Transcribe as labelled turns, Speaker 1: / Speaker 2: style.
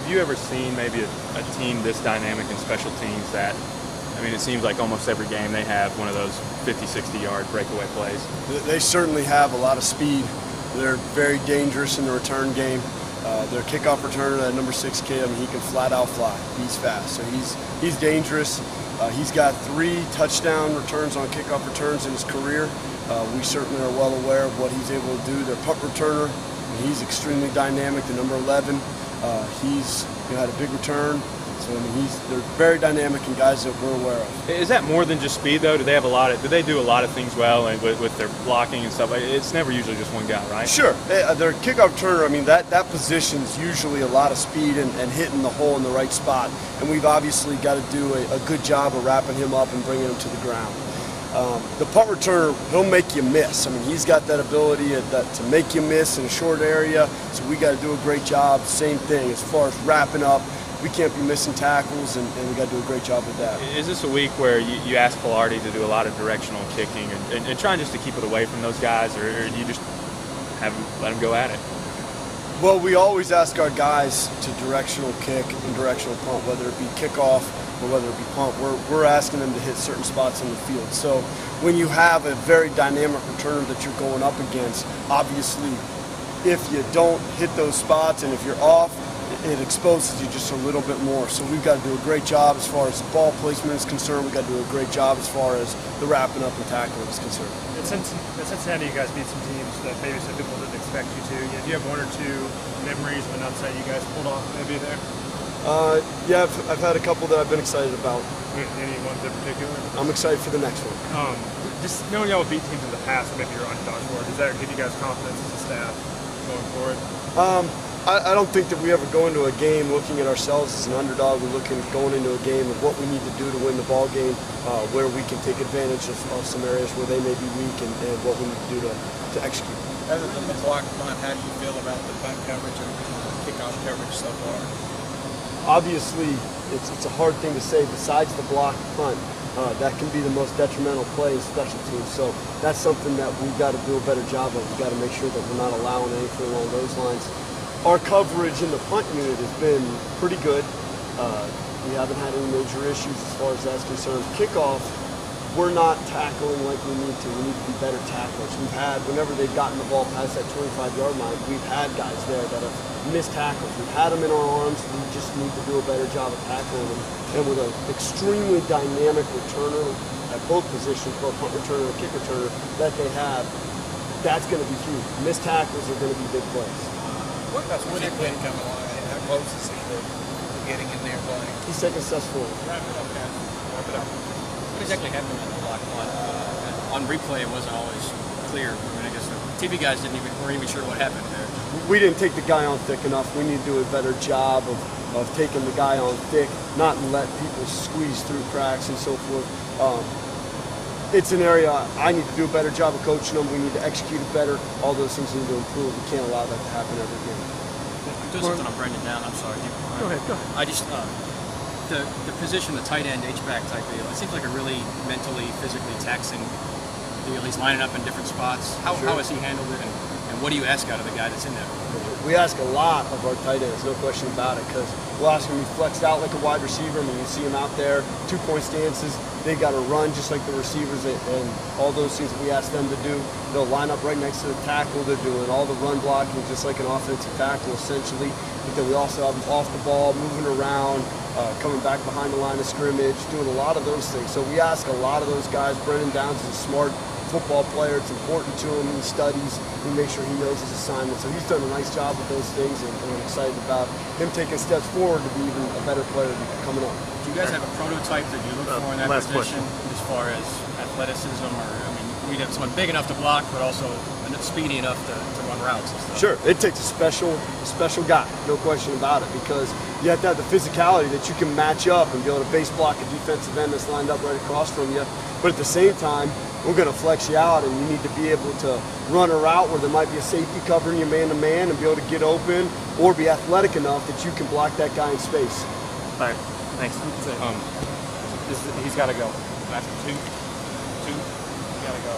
Speaker 1: have you ever seen maybe a team this dynamic in special teams that, I mean, it seems like almost every game they have one of those 50, 60-yard breakaway plays?
Speaker 2: They certainly have a lot of speed. They're very dangerous in the return game. Their kickoff returner, that number 6 kid, I mean, he can flat out fly. He's fast, so he's dangerous. He's got 3 touchdown returns on kickoff returns in his career. We certainly are well aware of what he's able to do. Their punt returner, he's extremely dynamic. The number 11, he's had a big return. So I mean, they're very dynamic and guys that we're aware of.
Speaker 1: Is that more than just speed though? Do they do a lot of things well, and with their blocking and stuff? It's never usually just one guy, right?
Speaker 2: Sure. Their kickoff returner, I mean, that position's usually a lot of speed and hitting the hole in the right spot. And we've obviously got to do a good job of wrapping him up and bringing him to the ground. The punt returner, he'll make you miss. I mean, he's got that ability to make you miss in a short area. So we got to do a great job. Same thing as far as wrapping up. We can't be missing tackles, and we got to do a great job with that.
Speaker 1: Is this a week where you ask Pilardi to do a lot of directional kicking and trying just to keep it away from those guys, or do you just let them go at it?
Speaker 2: Well, we always ask our guys to directional kick and directional punt, whether it be kickoff or whether it be punt. We're asking them to hit certain spots on the field. So when you have a very dynamic returner that you're going up against, obviously if you don't hit those spots and if you're off, it exposes you just a little bit more. So we've got to do a great job as far as the ball placement is concerned. We've got to do a great job as far as the wrapping up and tackling is concerned.
Speaker 3: At Cincinnati, you guys beat some teams that maybe some people didn't expect you to. Do you have 1 or 2 memories of an upset you guys pulled off maybe there?
Speaker 2: Yeah, I've had a couple that I've been excited about.
Speaker 3: Any ones in particular?
Speaker 2: I'm excited for the next one.
Speaker 3: Just knowing y'all beat teams in the past, maybe you're underdogs for, does that give you guys confidence as a staff going forward?
Speaker 2: I don't think that we ever go into a game looking at ourselves as an underdog. We're going into a game of what we need to do to win the ball game, where we can take advantage of some areas where they may be weak and what we need to do to execute.
Speaker 4: Other than the block punt, how do you feel about the punt coverage and kickoff coverage so far?
Speaker 2: Obviously, it's a hard thing to say. Besides the block punt, that can be the most detrimental play in special teams. So that's something that we've got to do a better job of. We've got to make sure that we're not allowing anything along those lines. Our coverage in the punt unit has been pretty good. We haven't had any major issues as far as that's concerned. Kickoff, we're not tackling like we need to. We need to be better tacklers. We've had, whenever they've gotten the ball past that 25-yard line, we've had guys there that have missed tackles. We've had them in our arms. We just need to do a better job of tackling them. And with an extremely dynamic returner at both positions, both punt returner and kick returner, that they have, that's going to be huge. Missed tackles are going to be big plays.
Speaker 4: That's when he played coming along. How close is he to getting in there playing?
Speaker 2: He's taking steps forward.
Speaker 4: Wrap it up, guys. Wrap it up.
Speaker 5: What exactly happened on the block punt? On replay, it wasn't always clear. I mean, I guess the TV guys weren't even sure what happened there.
Speaker 2: We didn't take the guy on thick enough. We need to do a better job of taking the guy on thick, not let people squeeze through cracks and so forth. It's an area I need to do a better job of coaching them. We need to execute it better. All those things need to improve. We can't allow that to happen every game.
Speaker 5: Doing something on Brendan down. I'm sorry.
Speaker 3: Go ahead.
Speaker 5: I just the position, the tight end, H-back type deal. It seems like a really mentally, physically taxing deal. He's lining up in different spots. How has he handled it, and what do you ask out of the guy that's in there?
Speaker 2: We ask a lot of our tight ends, no question about it, because we'll ask him to be flexed out like a wide receiver. I mean, you see him out there, 2-point stances. They got to run just like the receivers, and all those things that we ask them to do. They'll line up right next to the tackle. They're doing all the run blocking just like an offensive tackle, essentially. But then we also have them off the ball, moving around, coming back behind the line of scrimmage, doing a lot of those things. So we ask a lot of those guys. Brendan Downs is a smart football player. It's important to him. He studies. We make sure he knows his assignment. So he's done a nice job with those things, and I'm excited about him taking steps forward to be even a better player coming up.
Speaker 5: Do you guys have a prototype that you look for in that position as far as athleticism, or I mean, we'd have someone big enough to block, but also speedy enough to run routes and stuff?
Speaker 2: Sure, it takes a special guy, no question about it, because you have to have the physicality that you can match up and be able to base block a defensive end that's lined up right across from you. But at the same time, we're going to flex you out, and you need to be able to run a route where there might be a safety covering you man-to-man and be able to get open, or be athletic enough that you can block that guy in space.
Speaker 1: All right, thanks. He's got to go. After two, you got to go.